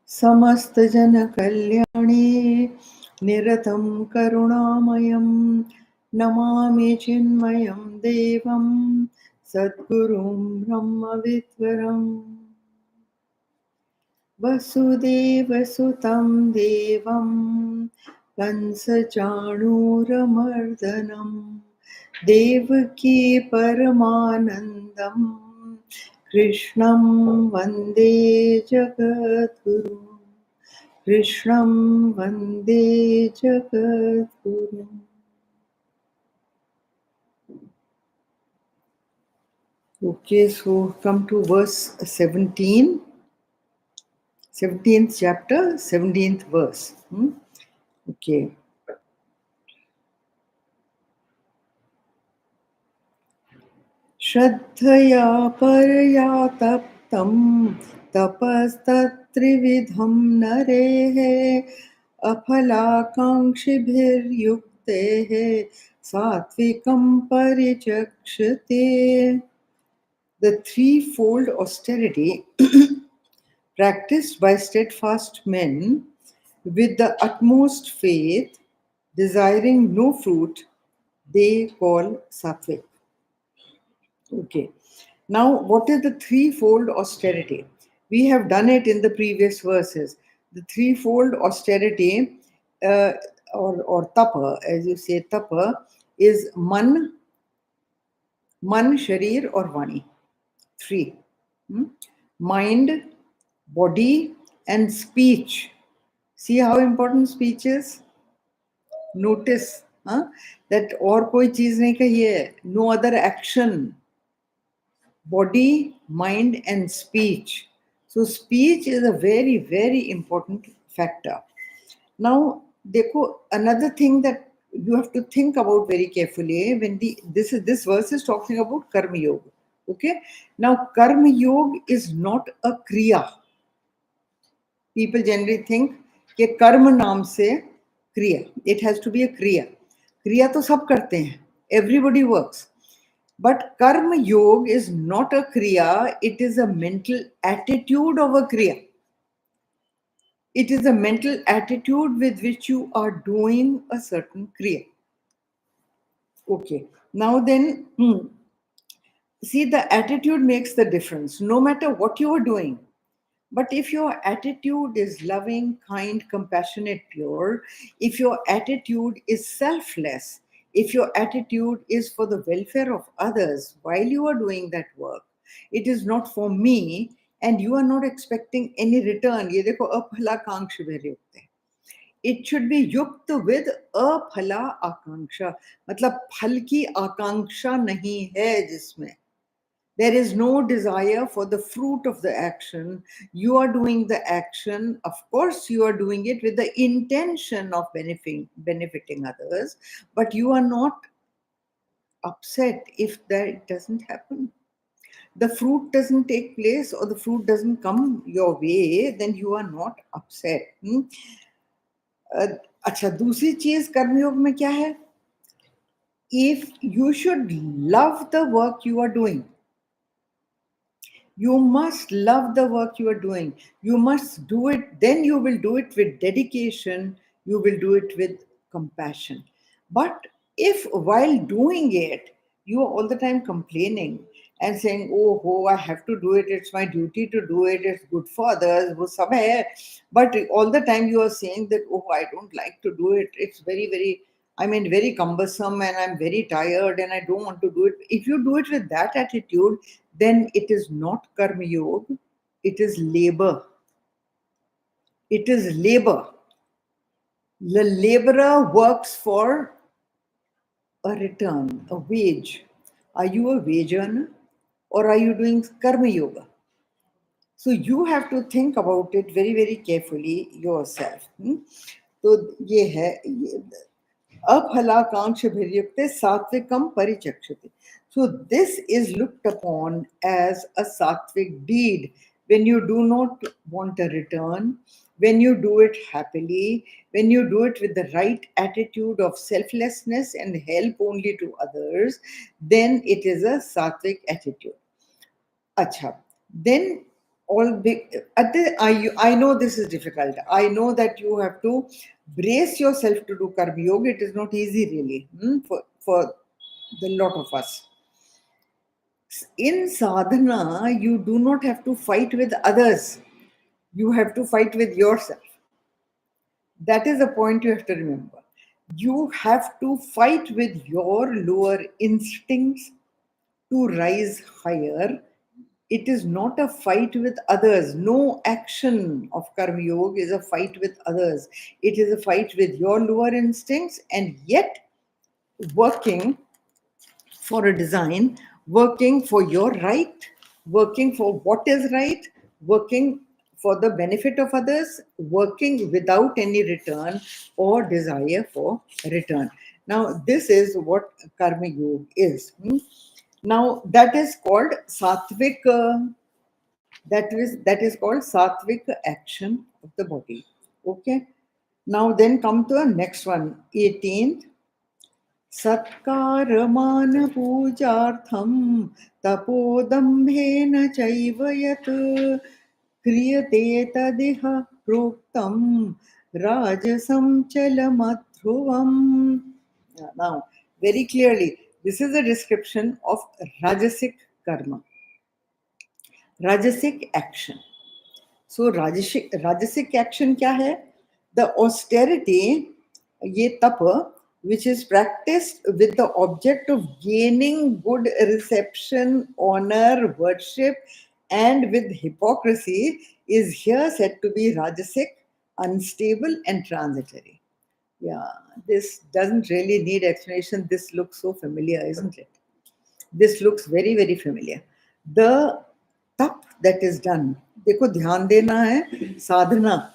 समस्त जन कल्याणे निरतं करुणामयं नमामि चिन्मयं देवं सद्गुरुं ब्रह्मविद्वरम् वसुदेवसुतं देवं कंसचाणूरमर्दनं देवकी परमानन्दं कृष्णं वन्दे जगद्गुरुं कृष्णं वन्दे जगद्गुरुम्. Okay, so come to verse 17. 17th chapter, 17th verse. Okay. Shraddhaya parayataptam tapastatrividham narehe aphalakankshibhiryuktehe satvikam parichakshate. The threefold austerity practiced by steadfast men with the utmost faith, desiring no fruit, they call sattvic. Okay. Now, what is the threefold austerity? We have done it in the previous verses. The threefold austerity, uh, or tapa, as you say, tapa, is man, sharir, or vani. Three. Mind, body, and speech. See how important speech is? Notice that और कोई चीज नहीं कही है. No other action. Body, mind, and speech. So speech is a very, very important factor. Now, another thing that you have to think about very carefully when this verse is talking about karma yoga. Okay. Now, karma yoga is not a kriya. People generally think कि कर्म नाम से क्रिया. It has to be a kriya. क्रिया तो सब करते हैं. Everybody works. But karma yoga is not a kriya, it is a mental attitude of a kriya. It is a mental attitude with which you are doing a certain kriya. Okay, now then, see, the attitude makes the difference, no matter what you are doing. But if your attitude is loving, kind, compassionate, pure, if your attitude is selfless, if your attitude is for the welfare of others while you are doing that work, it is not for me, and you are not expecting any return. ये देखो अपहला कांक्ष युक्त है. It should be युक्त with अपहला आकांक्षा. मतलब फल की आकांक्षा नहीं है जिसमें. There is no desire for the fruit of the action. You are doing the action. Of course, you are doing it with the intention of benefiting others, but you are not upset if that doesn't happen. The fruit doesn't take place or the fruit doesn't come your way, then you are not upset. अच्छा, दूसरी चीज कर्मयोग में क्या है? If you should love the work you are doing, you must love the work you are doing. You must do it. Then you will do it with dedication. You will do it with compassion. But if while doing it, you are all the time complaining and saying, oh, I have to do it. It's my duty to do it. It's good for others. वो सब है. But all the time you are saying that, oh, I don't like to do it. It's very cumbersome and I'm very tired and I don't want to do it. If you do it with that attitude, then it is not karma yoga, it is labor. It is labor. The laborer works for a return, a wage. Are you a wage earner or are you doing karma yoga? So you have to think about it very, very carefully yourself. तो ये है अपहलाकांक्ष भिर्युक्ते सात्विकम परिचक्षते. So this is looked upon as a sattvic deed when you do not want a return, when you do it happily, when you do it with the right attitude of selflessness and help only to others, then it is a sattvic attitude. Acha. Then all big. I know this is difficult. I know that you have to brace yourself to do karma yoga. It is not easy, really, for the lot of us. In sadhana, you do not have to fight with others. You have to fight with yourself. That is the point you have to remember. You have to fight with your lower instincts to rise higher. It is not a fight with others. No action of Karma Yoga is a fight with others. It is a fight with your lower instincts, and yet working for a design, working for your right, working for what is right, working for the benefit of others, working without any return or desire for return. Now, this is what Karma Yoga is. Now, that is called sattvic. That is called sattvic action of the body. Okay. Now, then come to the next one, 18th. सत्कारमानपूजार्थं तपोदम्भेन चैव यत् क्रियते तदिह प्रोक्तं राजसं चलमध्रुवम्. Now, very clearly, this is a description of rajasic karma, rajasic action. So, rajasic action क्या है? The austerity, ये तप, which is practiced with the object of gaining good reception, honor, worship, and with hypocrisy, is here said to be rajasic, unstable, and transitory. Yeah, this doesn't really need explanation. This looks so familiar, isn't it? This looks very, very familiar. The tap that is done, देखो ध्यान देना है, sadhana.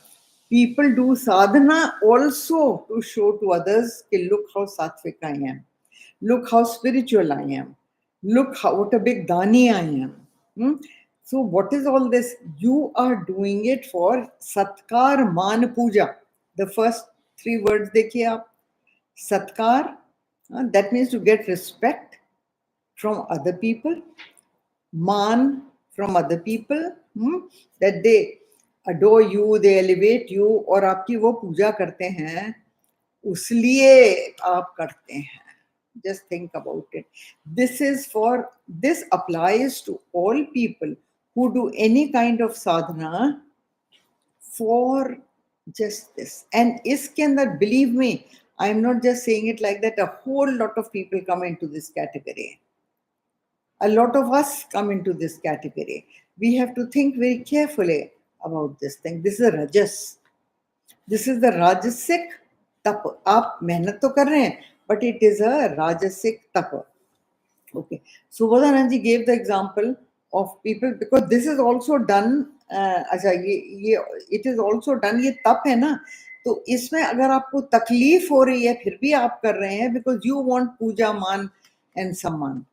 People do sadhana also to show to others, कि look how sattvic I am, look how spiritual I am, look how what a big dani I am. So what is all this? You are doing it for satkar man puja. The first three words देखिए आप. Satkar, that means to get respect from other people, man from other people, that they adore you, they elevate you, और आपकी वो पूजा करते हैं, उसलिए आप करते हैं. Just think about it. This applies to all people who do any kind of sadhana for just this. And iske andar, believe me, I'm not just saying it like that, a whole lot of people come into this category. A lot of us come into this category. We have to think very carefully about this thing. This is a rajas. This is the rajasic tap. आप मेहनत तो कर रहे हैं, but it is a rajasic tap. Okay. So Vedanta gave the example of people, because this is also done. अच्छा it is also done. ये तप है ना, तो इसमें अगर आपको तकलीफ हो रही है फिर भी आप कर रहे हैं, because you want puja, man and samman.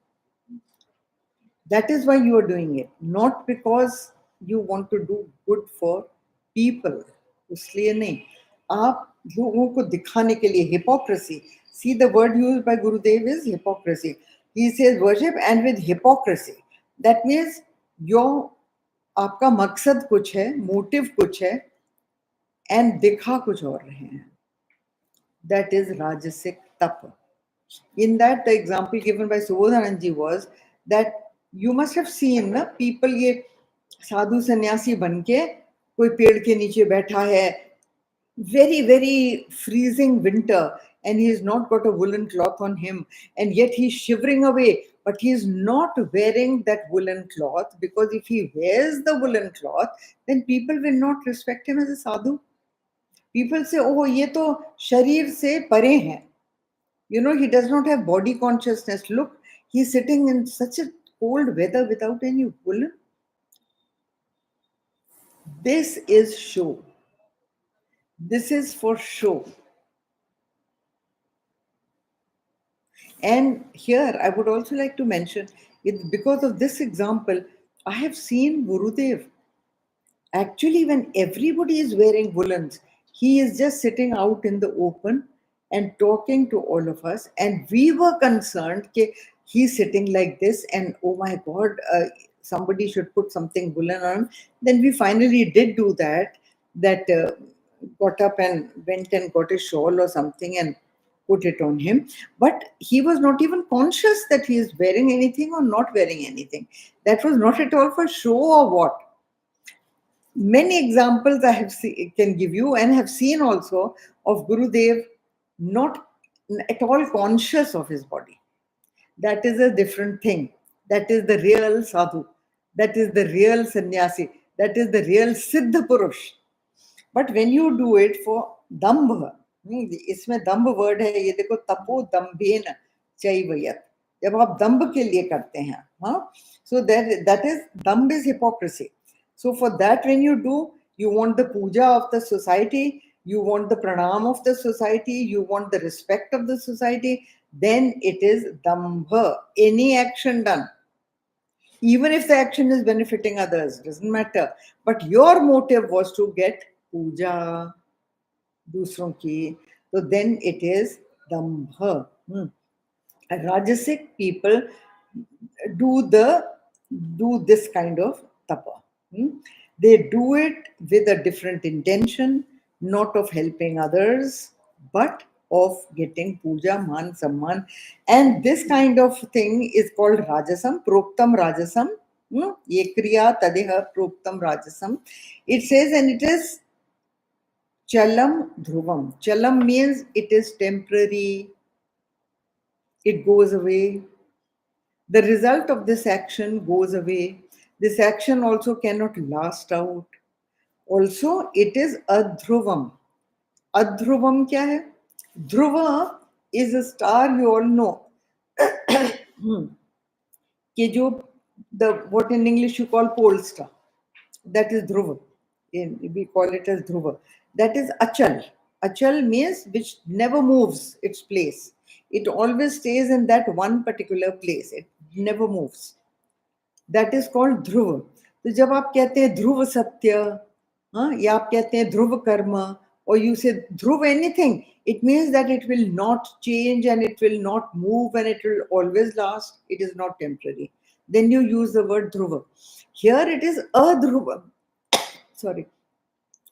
That is why you are doing it, not because you want to do good for people. उसलिए नहीं, आप लोगों को दिखाने के लिए, hypocrisy. See, the word used by Gurudev is hypocrisy. He says worship and with hypocrisy. That means आपका मकसद कुछ है, motive कुछ है, and दिखा कुछ और रहे हैं. That is rajasic tapa. In that, the example given by Subodhananji was that you must have seen na, people ये साधु सन्यासी बनके कोई पेड़ के नीचे बैठा है, very, very freezing winter, and he has not got a woolen cloth on him, and yet he's shivering away, but he is not wearing that woolen cloth, because if he wears the woolen cloth, then people will not respect him as a sadhu. People say, oh, ये तो शरीर से परे है. You know, he does not have body consciousness. Look, he's sitting in such a cold weather without any woolen. This is show. This is for show. And here I would also like to mention, because of this example, I have seen Gurudev Actually, when everybody is wearing woolens, he is just sitting out in the open and talking to all of us. And we were concerned that he's sitting like this, and oh my God, somebody should put something woolen on. Then we finally did do that. That got up and went and got a shawl or something and put it on him. But he was not even conscious that he is wearing anything or not wearing anything. That was not at all for show or what. Many examples I can give you and have seen also of Gurudev not at all conscious of his body. That is a different thing. That is the real sadhu. That is the real sannyasi. That is the real siddha purush. But when you do it for दम्भ, इसमें दम्भ word है ये देखो, तपो दम्भेन चैवयत, जब आप दम्भ के लिए करते हैं, हाँ, so that is dambha is hypocrisy. So for that when you do, you want the puja of the society, you want the pranam of the society, you want the respect of the society, then it is dambha. Any action done, even if the action is benefiting others, doesn't matter, but your motive was to get puja दूसरों की, so then it is dambha. Rajasic people do this kind of tapa. They do it with a different intention, not of helping others, but of getting puja, man, samman. And this kind of thing is called rajasam, proktam rajasam. Ye kriya tadeha proktam rajasam. It says, and it is chalam dhruvam. Chalam means it is temporary, it goes away. The result of this action goes away. This action also cannot last out. Also, it is adhruvam. Adhruvam kya hai? Dhruva is a star, you all know. What in English you call pole star. That is dhruva. We call it as dhruva. That is achal. Achal means which never moves its place. It always stays in that one particular place. It never moves. That is called dhruva. तो जब आप कहते हैं ध्रुव सत्य, हाँ, या आप कहते हैं ध्रुव कर्म, or you say dhruv anything, it means that it will not change and it will not move and it will always last. It is not temporary. Then you use the word dhruva. Here it is adhruvam. Sorry.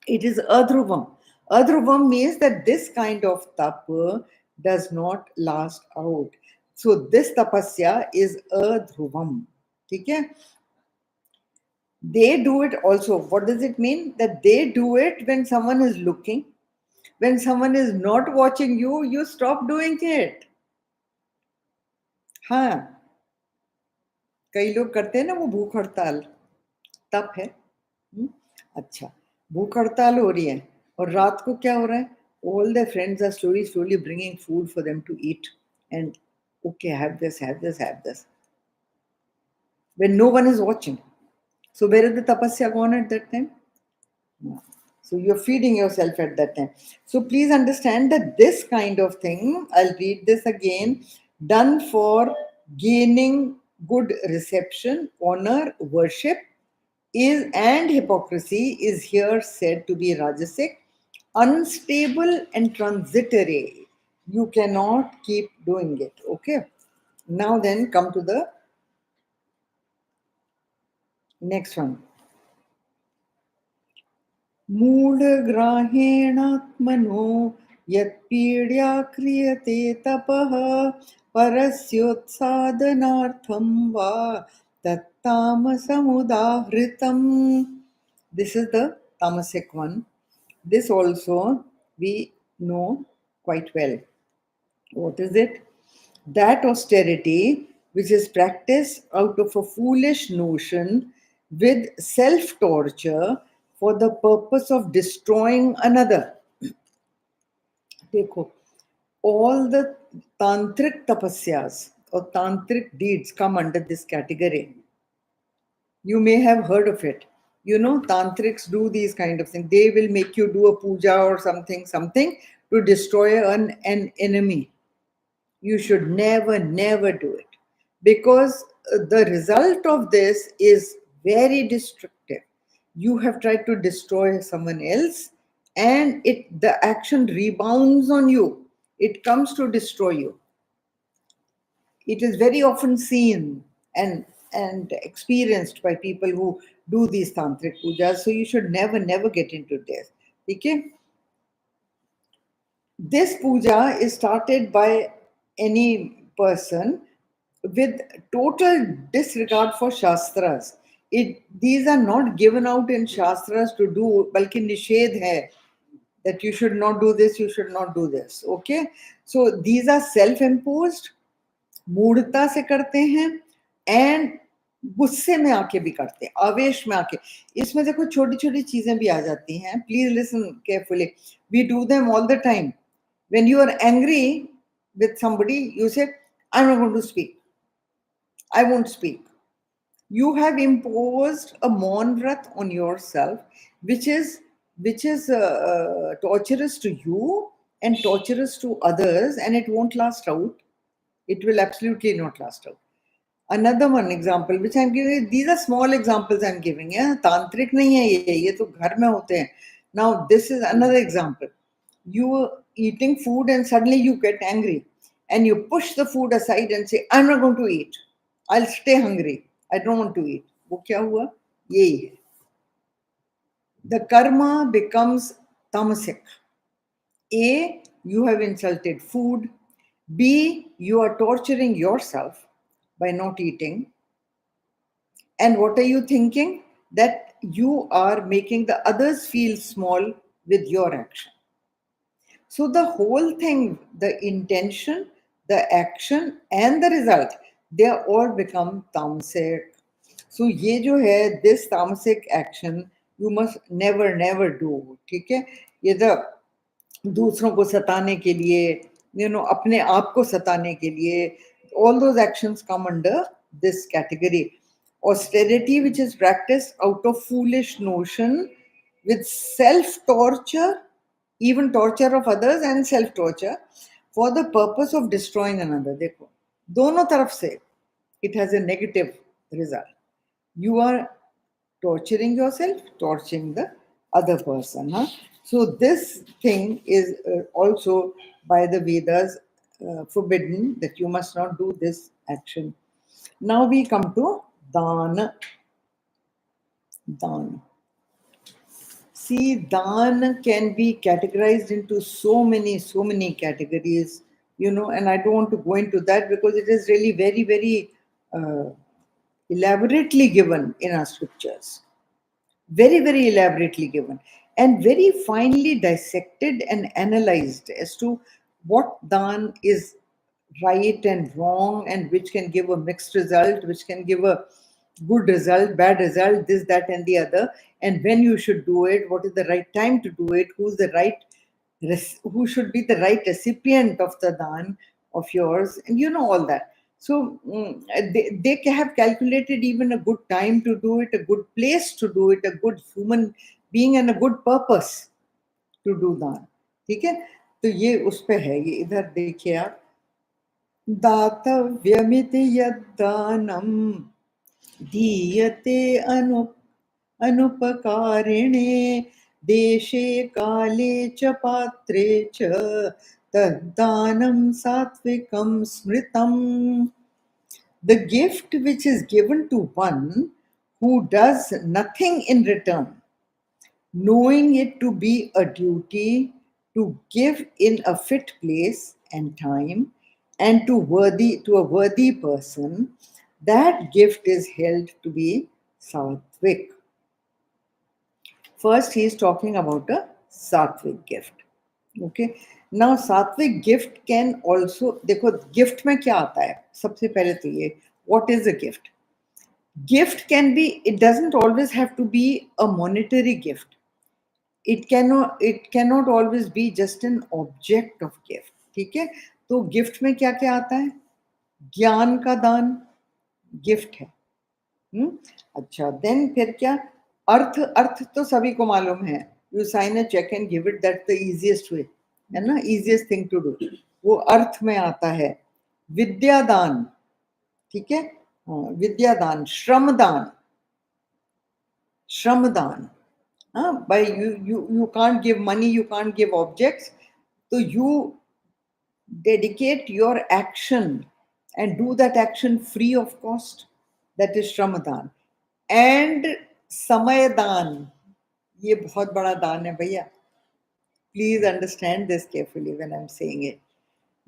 It is adhruvam. Adhruvam means that this kind of tapa does not last out. So this tapasya is adhruvam. Okay? They do it also. What does it mean? That they do it when someone is looking. When someone is not watching you, you stop doing it. हाँ, कई लोग करते हैं ना वो भूख हड़ताल, तप है. अच्छा, भूख हड़ताल हो रही है और रात को क्या हो रहा है? All their friends are slowly bringing food for them to eat, and okay, have this. When no one is watching. So where is the tapasya gone at that time? No. So you're feeding yourself at that time. So please understand that this kind of thing, I'll read this again, done for gaining good reception, honor, worship, is and hypocrisy is here said to be rajasic, unstable and transitory. You cannot keep doing it. Okay. Now then come to the next one. मूढग्राहेणात्मनो यत्पीड्या क्रियते तपः परस्योत्सादनार्थं वा तत्तामसमुदाहृतम्. This is the tamasic one. This also we know quite well. What is it? That austerity which is practiced out of a foolish notion with self-torture for the purpose of destroying another. Dekho, all the tantric tapasyas or tantric deeds come under this category. You may have heard of it. You know, tantrics do these kind of things. They will make you do a puja or something to destroy an enemy. You should never do it, because the result of this is very destructive. you have tried to destroy someone else, and the action rebounds on you. It comes to destroy you. It is very often seen and experienced by people who do these tantric pujas. So you should never get into this. Okay? This puja is started by any person with total disregard for shastras. These are not given out in shastras to do, balki nishedh hai, that you should not do this, you should not do this. Okay? So these are self-imposed, मूढ़ता से करते हैं, and गुस्से में आके भी करते हैं, आवेश में आके. इसमें देखो छोटी छोटी चीजें भी आ जाती हैं. Please listen carefully. We do them all the time. When you are angry with somebody, you say, I'm not going to speak. I won't speak. You have imposed a Maun Vrat on yourself, which is torturous to you and torturous to others, and it won't last out. It will absolutely not last out. Another one example which I'm giving, these are small examples I'm giving. Yeah? Tantric nahi hai ye to ghar mein hote hain. Now this is another example. You are eating food and suddenly you get angry and you push the food aside and say, I'm not going to eat. I'll stay hungry. I don't want to eat. वो क्या हुआ? यही है. The karma becomes tamasic. A, you have insulted food. B, you are torturing yourself by not eating. And what are you thinking? That you are making the others feel small with your action. So the whole thing, the intention, the action and the result, they are all become tamasic. So ये जो है, this tamasic action, you must never do. ठीक है? ये दूसरों को सताने के लिए, अपने आप को सताने के लिए, all those actions come under this category. Austerity, which is practiced out of foolish notion with self-torture, even torture of others and self-torture, for the purpose of destroying another. देखो, दोनों तरफ से it has a negative result. You are torturing yourself, torturing the other person. Huh? So this thing is also by the Vedas forbidden, that you must not do this action. Now we come to dana. Dan. See, dan can be categorized into so many categories, and I don't want to go into that because it is really very elaborately given in our scriptures. Very elaborately given and very finely dissected and analyzed as to what dan is right and wrong, and which can give a mixed result, which can give a good result, bad result, this, that, and the other, and when you should do it, what is the right time to do it, who should be the right recipient of the dan of yours, and all that. So they have calculated even a good time to do it, a good place to do it, a good human being and a good purpose to do दान. ठीक है? तो ये उस पे है. ये इधर देखिए आप. दातव्यमिति यद्दानं दीयते अनुपकारिणे देशे काले च पात्रे च तद्दानं सात्विकं स्मृतम्. The gift which is given to one who does nothing in return, knowing it to be a duty to give in a fit place and time and to a worthy person, that gift is held to be sattvic. First, he is talking about a sattvic gift. Okay. Now, sattvic gift can also, देखो gift में क्या आता है? सबसे पहले तो ये, what is a gift? Gift can be, it doesn't always have to be a monetary gift. It cannot always be just an object of gift. ठीक है? तो gift में क्या क्या आता है? ज्ञान का दान gift है. अच्छा, then फिर क्या? अर्थ तो सभी को मालूम है. You sign a check and give it, that's the easiest way. है ना? Easiest thing to do. वो अर्थ में आता है. विद्यादान, ठीक है? विद्यादान, श्रमदान. Shramdan. By you can't give money, you can't give objects, so you dedicate your action and do that action free of cost. That is Shramdan. And Samayadan, ये बहुत बड़ा दान है भैया. Please understand this carefully when I'm saying it.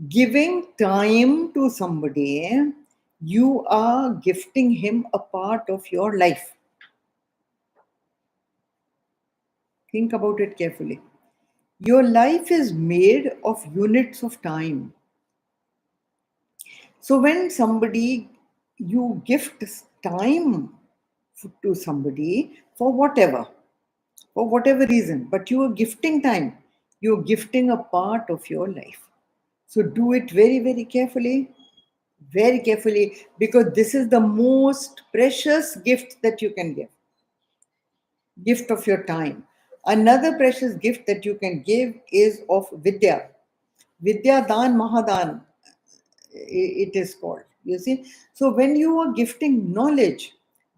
Giving time to somebody, you are gifting him a part of your life. Think about it carefully. Your life is made of units of time. So when you gift time to somebody for whatever reason, but you are gifting time, you're gifting a part of your life. So do it very, very carefully, because this is the most precious gift that you can give. Gift of your time. Another precious gift that you can give is of Vidya. Vidya Dan Mahadan, it is called. You see? So when you are gifting knowledge,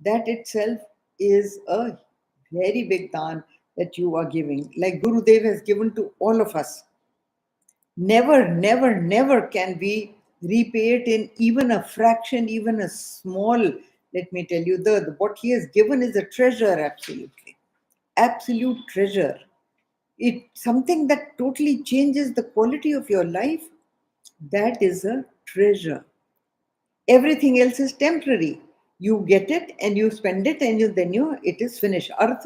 that itself is a very big dan that you are giving. Like Gurudev has given to all of us. Never can we repay it in even a fraction, even a small. Let me tell you, what he has given is a treasure, absolute treasure. It's something that totally changes the quality of your life. That is a treasure. Everything else is temporary. You get it and you spend it and it is finished. Arth,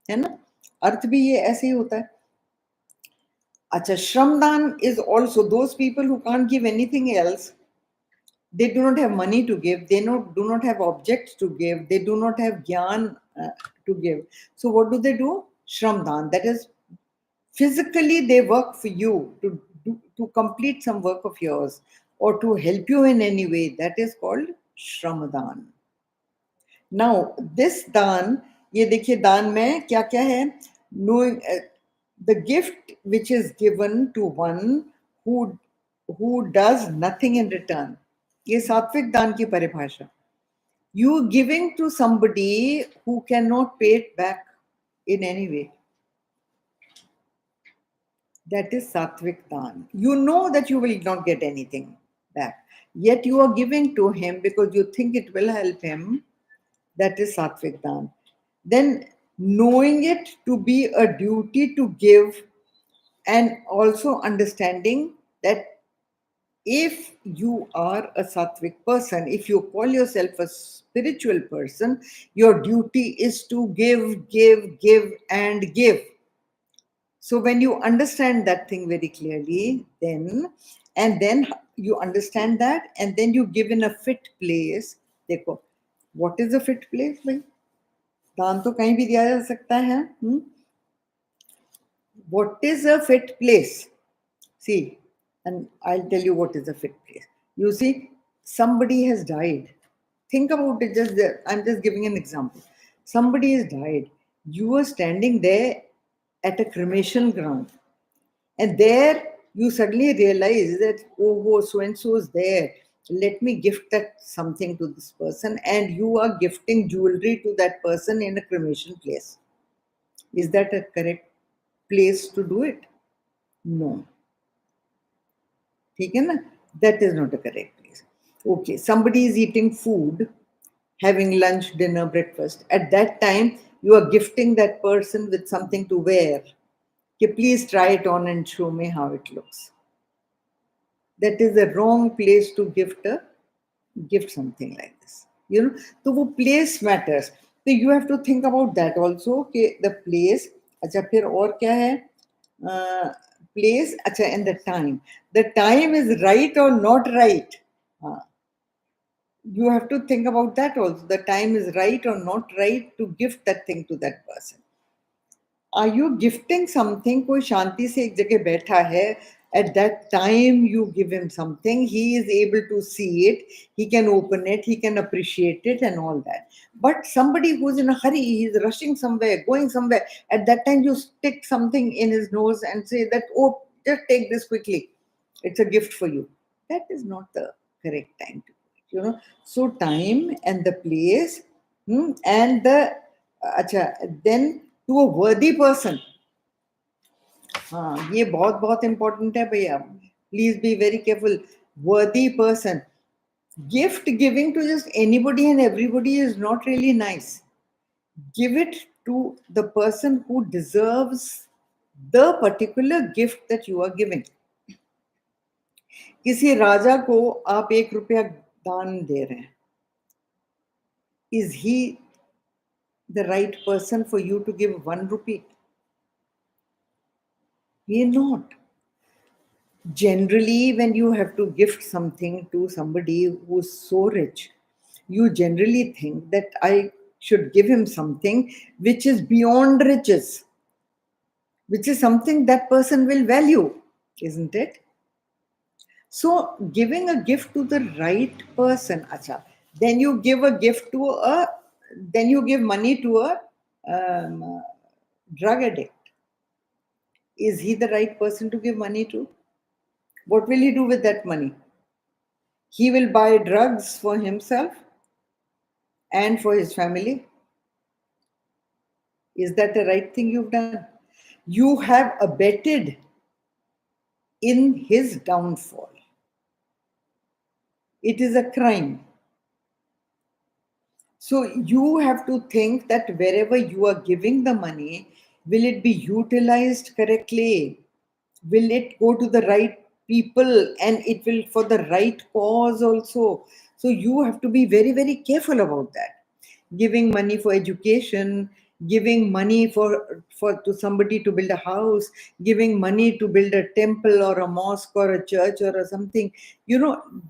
है ना? अर्थ भी ये ऐसे ही होता है. Acha, Shramdan is also those people who can't give anything else. They do not have money to give. They do not have objects to give. They do not have gyan to give. So what do? Shramdan. That is, physically they work for you to complete some work of yours or to help you in any way. That is called Shramdan. Now, this dan, ये देखिए दान में क्या क्या है? Knowing the gift which is given to one who does nothing in return. ये सात्विक दान की परिभाषा. You giving to somebody who cannot pay it back in any way. That is sattvic dan. You know that you will not get anything back, yet you are giving to him because you think it will help him. That is sattvic dan. Then knowing it to be a duty to give, and also understanding that if you are a sattvic person, if you call yourself a spiritual person, your duty is to give, and give. So when you understand that thing very clearly, then you understand that, and then you give in a fit place. देखो, what is a fit place? भाई, दान तो कहीं भी दिया जा सकता है. What is a fit place? See, and I'll tell you what is a fit place. You see, somebody has died. Think about it. I'm just giving an example. Somebody has died. You are standing there at a cremation ground, and there you suddenly realize that, oh, so and so is there. Let me gift that something to this person, and you are gifting jewelry to that person in a cremation place. Is that a correct place to do it? No. ठीक है ना? That is not a correct place. Okay, somebody is eating food, having lunch, dinner, breakfast. At that time, you are gifting that person with something to wear. Okay, please try it on and show me how it looks. That is the wrong place to gift something like this. You know, so the place matters. So you have to think about that also. Okay, the place. अच्छा फिर और क्या है? Place. अच्छा, and the time. The time is right or not right. You have to think about that also. The time is right or not right to gift that thing to that person. Are you gifting something? कोई शांति से एक जगह बैठा है. At that time you give him something, he is able to see it, he can open it, he can appreciate it and all that. But somebody who's in a hurry, he's rushing somewhere, going somewhere, at that time you stick something in his nose and say that, oh, just take this quickly, it's a gift for you. That is not the correct time to do it, you know. So time and the place, and the अच्छा, then to a worthy person. हाँ, ये बहुत बहुत important है भैया. Please be very careful. Worthy person. Gift giving to just anybody and everybody is not really nice. Give it to the person who deserves the particular gift that you are giving. किसी राजा को आप 1 रुपया दान दे रहे हैं. Is he the right person for you to give 1 rupee? He is not. Generally, when you have to gift something to somebody who's so rich, you generally think that I should give him something which is beyond riches, which is something that person will value, isn't it? So, giving a gift to the right person, acha, then you give a gift to then you give money to a drug addict. Is he the right person to give money to? What will he do with that money? He will buy drugs for himself and for his family. Is that the right thing you've done? You have abetted in his downfall. It is a crime. So you have to think that wherever you are giving the money, will it be utilized correctly? Will it go to the right people, and it will for the right cause also? So you have to be very, very careful about that. Giving money for education, giving money for to somebody to build a house, giving money to build a temple or a mosque or a church or something,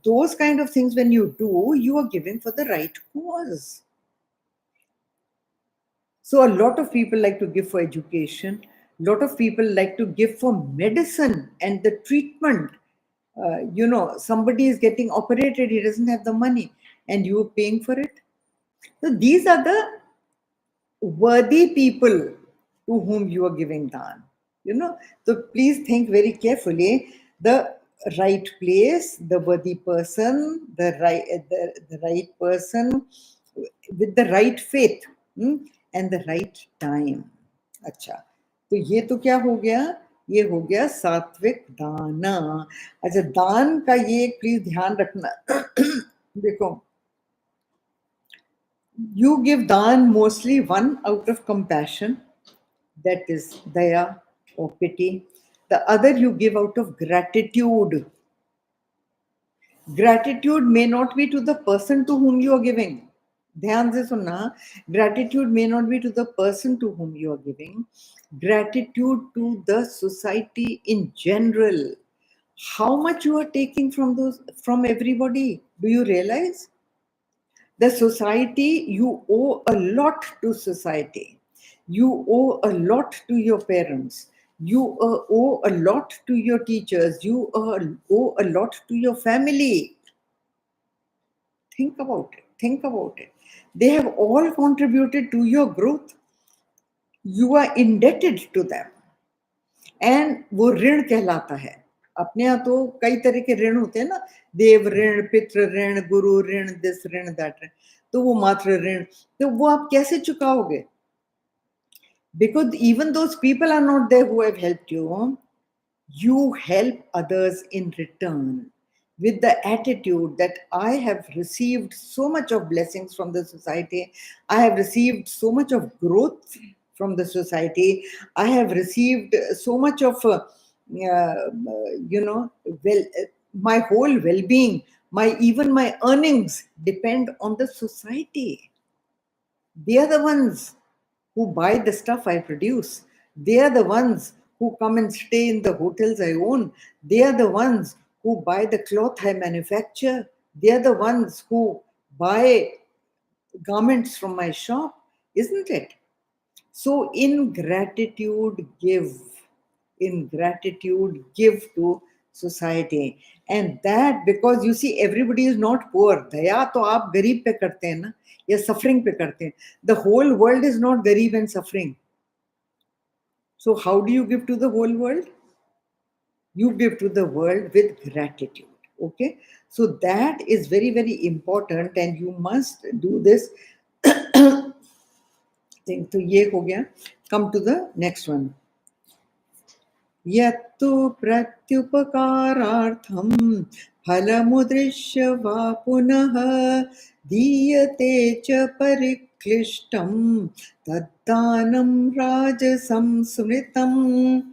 those kind of things, when you do, you are giving for the right cause. So a lot of people like to give for education. A lot of people like to give for medicine and the treatment. Somebody is getting operated, he doesn't have the money, and you are paying for it. So these are the worthy people to whom you are giving dhan. So please think very carefully. The right place, the worthy person, the right person with the right faith and the right time. अच्छा, तो ये तो क्या हो गया? ये हो गया सात्विक दान. अच्छा, दान का ये प्लीज ध्यान रखना. देखो, you give dhan mostly one out of compassion, that is daya or pity. The other you give out of gratitude. Gratitude may not be to the person to whom you are giving. ध्यान से सुनना. Gratitude may not be to the person to whom you are giving. Gratitude to the society in general. How much you are taking from everybody? Do you realize? The society, you owe a lot to society. You owe a lot to your parents. You owe a lot to your teachers. You owe a lot to your family. Think about it. Think about it. They have all contributed to your growth. You are indebted to them. And वो ऋण कहलाता है. अपने यहाँ तो कई तरह के ऋण होते हैं ना. देव ऋण, पितृ ऋण, गुरु ऋण, दिस ऋण, दैट ऋण. तो वो मात्र ऋण, तो वो आप कैसे चुकाओगे? Because even those people are not there who have helped you. You help others in return with the attitude that I have received so much of blessings from the society. I have received so much of growth from the society. I have received so much of, my whole well-being, even my earnings depend on the society. They are the ones who buy the stuff I produce. They are the ones who come and stay in the hotels I own. They are the ones who buy the cloth I manufacture. They are the ones who buy garments from my shop, isn't it? So in gratitude, give. In gratitude, give to society. And that, because you see, everybody is not poor. दया तो आप गरीब पे करते हैं ना, या suffering पे करते हैं. The whole world is not गरीब and suffering. So how do you give to the whole world? You give to the world with gratitude. Okay, so that is very, very important, and you must do this तो ये हो गया. Come to the next one. यत्तु प्रत्युपकारार्थं फलमुद्दिश्य वा पुनः दीयते च परिक्लिष्टं तद्दानं राजसं स्मृतम्.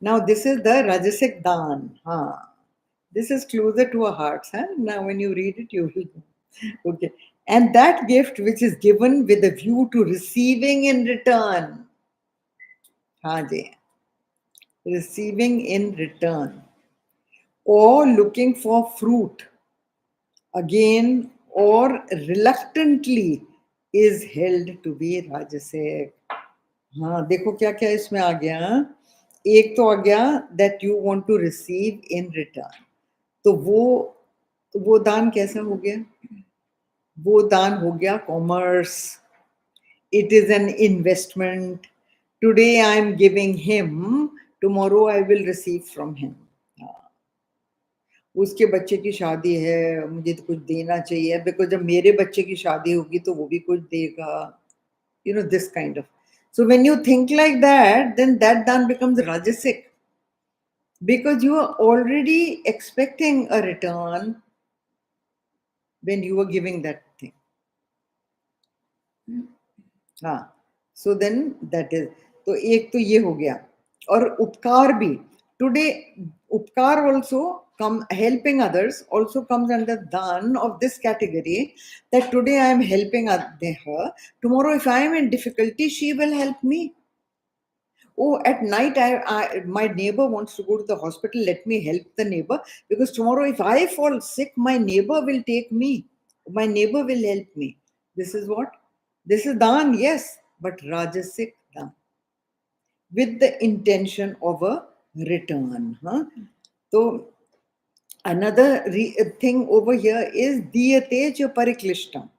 Now this is the Rajasic Dan. This is closer to our hearts. Now when you read it, you will. Okay. And that gift which is given with a view to receiving in return. Receiving in return. Or looking for fruit. Again, or reluctantly is held to be Rajasic. देखो क्या क्या इसमें आ गया. एक तो आ गया that you want to receive in return. तो वो दान कैसा हो गया? वो दान हो गया commerce. It is an investment. Today I am giving him, tomorrow I will receive from him. उसके बच्चे की शादी है, मुझे तो कुछ देना चाहिए, बिकॉज जब मेरे बच्चे की शादी होगी तो वो भी कुछ देगा. You know, this kind of. So when you think like that, then that dan becomes Rajasic. Because you are already expecting a return when you are giving that thing. So then that is. तो एक तो ये हो गया. और उपकार भी. Today, upkar also helping others also comes under dan of this category, that today I am helping her. Tomorrow, if I am in difficulty, she will help me. Oh, at night, my neighbor wants to go to the hospital. Let me help the neighbor, because tomorrow, if I fall sick, my neighbor will take me. My neighbor will help me. This is what? This is dan, yes, but Rajasic dan. With the intention of a return. So another thing over here is diyate cha pariklishtam.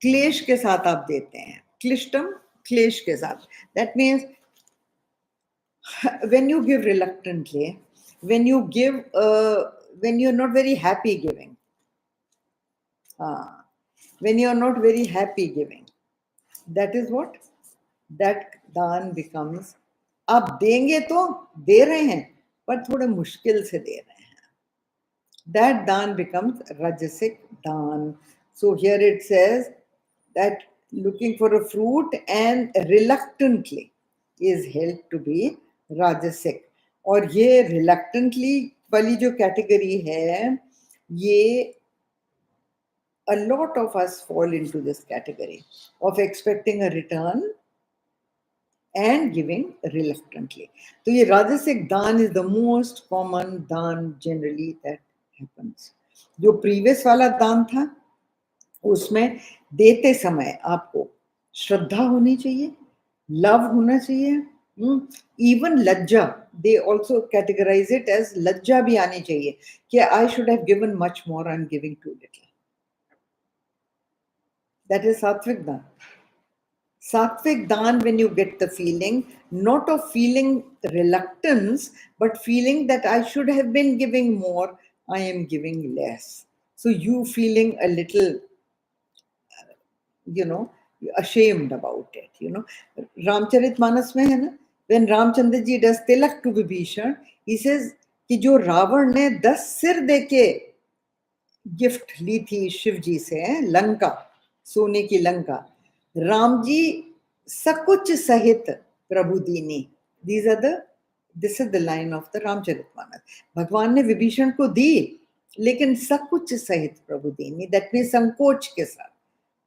Klesh ke saath aap dete hain. Klishtam, klesh ke saath. That means when you give reluctantly, when you give, when you're not very happy giving. When you're not very happy giving. That is what? That दान becomes. आप देंगे तो दे रहे हैं, पर थोड़े मुश्किल से दे रहे हैं. That dan becomes Rajasic dan. So here it says that looking for a fruit and reluctantly is held to be Rajasic. और ये reluctantly वाली जो category है, ये a lot of us fall into this category of expecting a return and giving reluctantly. So ये Rajasic dan is the most common dan generally that happens. जो previous वाला दान था, उसमें देते समय आपको श्रद्धा होनी चाहिए, लव होना चाहिए, even लज्जा. They also categorize it as लज्जा भी आनी चाहिए कि I should have given much more, I'm giving too little. That is Sattvic dan. Sattvic dan, when you get the feeling, not of feeling reluctance, but feeling that I should have been giving more, I am giving less. So you feeling a little, ashamed about it, Ramcharitmanas mein hai na, when Ramchandra ji does tilak to Vibhishan, he says कि जो रावण ने 10 सिर देके gift ली थी शिव जी से, लंका, सोने की लंका, राम जी सकुच सहित प्रभु दीनी. This is the line of the Ramcharitmanas. भगवान ने विभीषण को दी, लेकिन सकुच सहित प्रभु दीनी. That means संकोच के साथ.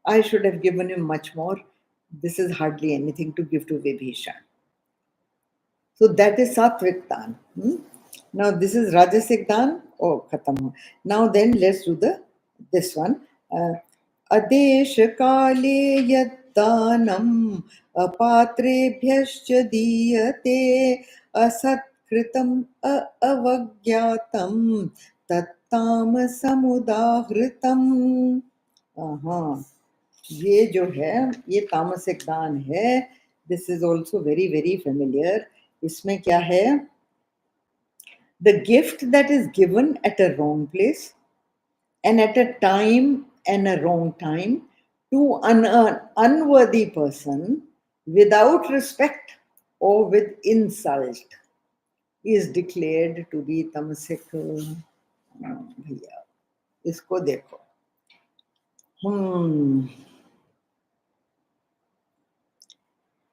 I should have given him much more. This is hardly anything to give to Vibhishan. So that is Sattvic dan. Now this is Rajasic dan. Oh, khatam. Now then let's do this one. Adesh kale yad danam apatrebhyascha diyate asatkritam avagyatam tattam samudahritam. ये जो है, ये तामसिक दान है. This is also very, very familiar. इसमें क्या है? The gift that is given at a wrong place and at a time and a wrong time to an unworthy person without respect or with insult is declared to be tamasic. भैया इसको देखो.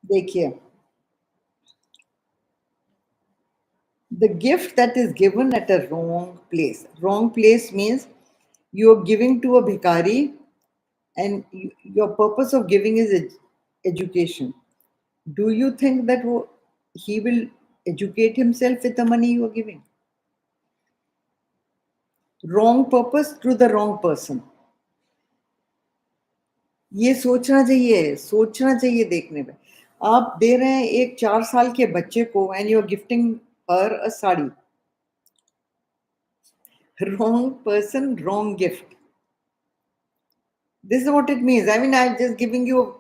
देखिए, the gift that is given at a wrong place. Wrong place means you are giving to a bhikari and your purpose of giving is education. Do you think that he will educate himself with the money you are giving? Wrong purpose to the wrong person. ये सोचना चाहिए देखने में. आप दे रहे हैं एक 4 साल के बच्चे को and you are gifting her a sari. Wrong person, wrong gift. This is what it means. I mean, I'm just giving you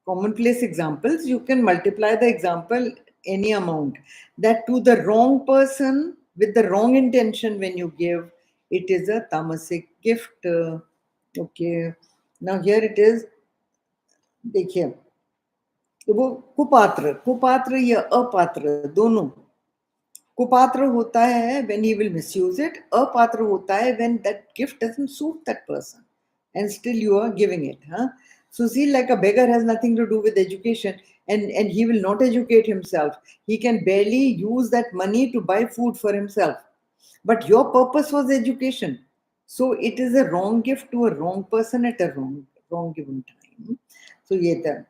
commonplace examples. You can multiply the example any amount. That to the wrong person with the wrong intention when you give, it is a tamasic gift. Okay. Now here it is. देखिए, वो कुपात्र या अपात्र दोनों. कुपात्र होता है when he will misuse it. अपात्र होता है when that gift doesn't suit that person. And still you are giving it. So see, like a beggar has nothing to do with education and he will not educate himself. He can barely use that money to buy food for himself. But your purpose was education. So it is a wrong gift to a wrong person at a wrong given time. So ये था.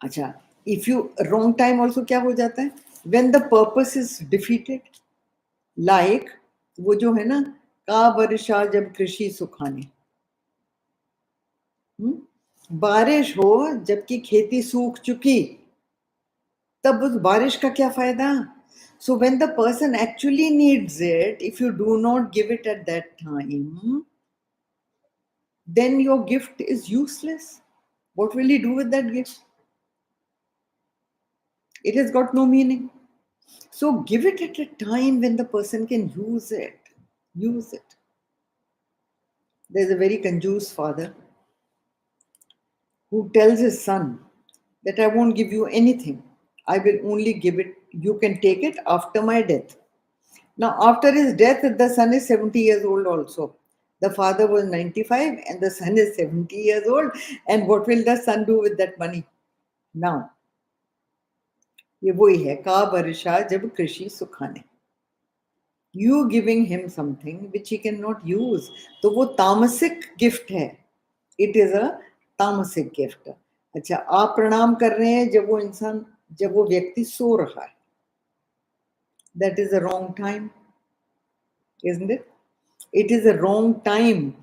अच्छा, if you wrong time also क्या हो जाता है? When the purpose is defeated. Like वो जो है ना, का वर्षा जब कृषि सुखाने. बारिश हो जबकि खेती सूख चुकी, तब उस बारिश का क्या फायदा? So when the person actually needs it, if you do not give it at that time, then your gift is useless. What will he do with that gift? It has got no meaning. So give it at a time when the person can use it. Use it. There's a very conjuice father who tells his son that I won't give you anything. I will only give it, you can take it after my death. Now, after his death, the son is 70 years old also. The father was 95 and the son is 70 years old. And what will the son do with that money? Now, ये वही है, का वर्षा जब कृषि सुखाने. You giving him something which he cannot use. तो वो तामसिक gift है. It is a तामसिक gift. अच्छा, आप प्रणाम कर रहे हैं जब वो व्यक्ति सो रहा है. That is the wrong time, isn't it? It is a wrong time.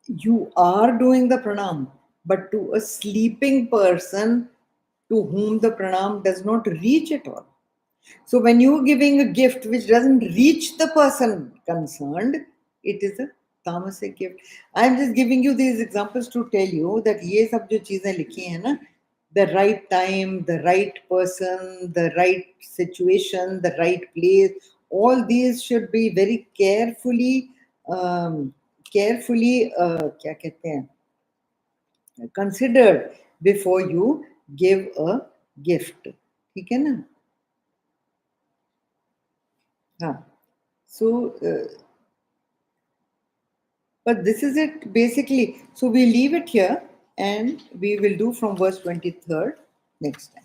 You are doing the pranam, but to a sleeping person to whom the pranam does not reach at all. So when you are giving a gift which doesn't reach the person concerned, it is a tamasic gift. I am just giving you these examples to tell you that ये सब जो चीजें लिखी हैं ना, the right time, the right person, the right situation, the right place, all these should be very carefully क्या कहते हैं, considered before you give a gift. ठीक है ना? हाँ. So, but this is it basically. So we leave it here and we will do from verse 23rd next time.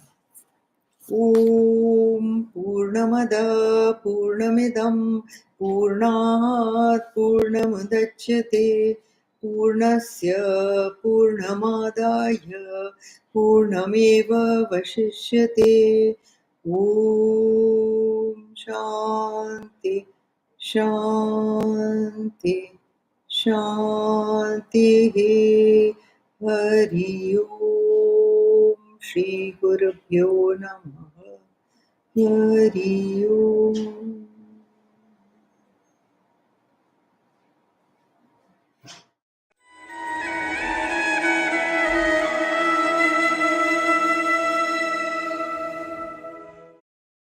Om Purnamada Purnamidam Purnat Purnamudachyate Purnasya Purnamadaya Purnameva Vashishyate. Om Shanti Shanti Shanti. Hari Om Shri Gurubhyo Namaha. Hari Om.